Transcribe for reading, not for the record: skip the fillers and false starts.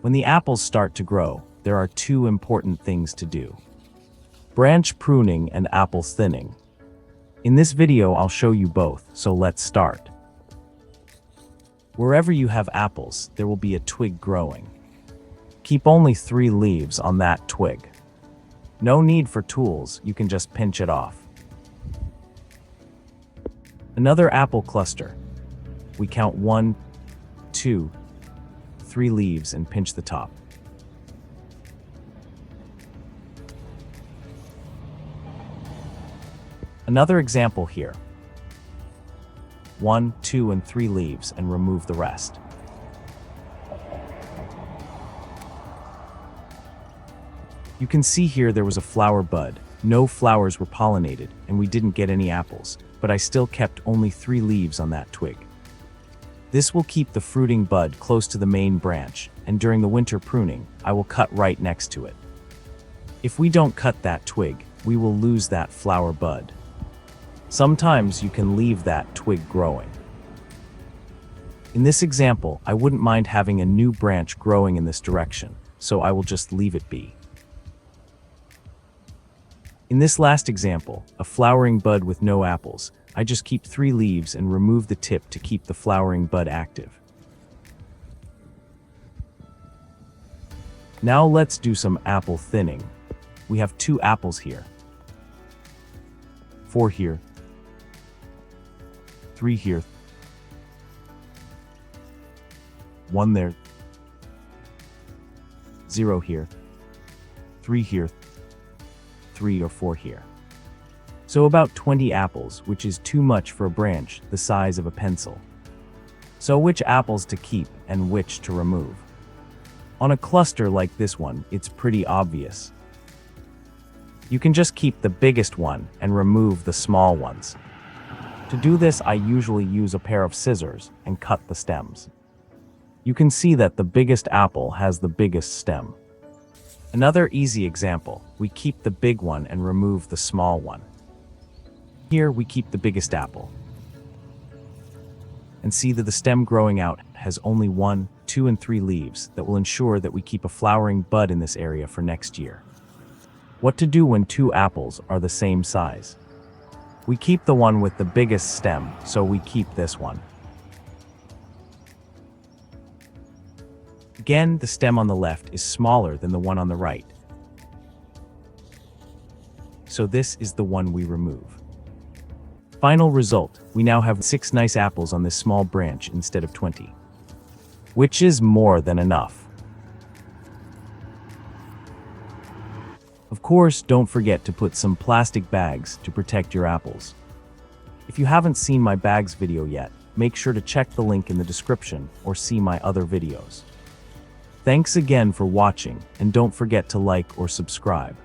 When the apples start to grow, there are two important things to do: branch pruning and apple thinning. In this video, I'll show you both, so let's start. Wherever you have apples, there will be a twig growing. Keep only 3 leaves on that twig. No need for tools, you can just pinch it off. Another apple cluster. We count 1, 2, 3 leaves and pinch the top. Another example here. 1, 2, and 3 leaves and remove the rest. You can see here there was a flower bud. No flowers were pollinated and we didn't get any apples, but I still kept only 3 leaves on that twig. This will keep the fruiting bud close to the main branch, and during the winter pruning, I will cut right next to it. If we don't cut that twig, we will lose that flower bud. Sometimes you can leave that twig growing. In this example, I wouldn't mind having a new branch growing in this direction, so I will just leave it be. In this last example, a flowering bud with no apples, I just keep 3 leaves and remove the tip to keep the flowering bud active. Now let's do some apple thinning. We have 2 apples here. 4 here. 3 here. 1 there. 0 here. 3 here. 3 or 4 here. So about 20 apples, which is too much for a branch the size of a pencil. So which apples to keep and which to remove? On a cluster like this one, it's pretty obvious. You can just keep the biggest one and remove the small ones. To do this, I usually use a pair of scissors and cut the stems. You can see that the biggest apple has the biggest stem. Another easy example, we keep the big one and remove the small one. Here we keep the biggest apple. And see that the stem growing out has only 1, 2, and 3 leaves that will ensure that we keep a flowering bud in this area for next year. What to do when 2 apples are the same size? We keep the one with the biggest stem, so we keep this one. Again, the stem on the left is smaller than the one on the right. So this is the one we remove. Final result, we now have 6 nice apples on this small branch instead of 20. Which is more than enough. Of course, don't forget to put some plastic bags to protect your apples. If you haven't seen my bags video yet, make sure to check the link in the description or see my other videos. Thanks again for watching, and don't forget to like or subscribe.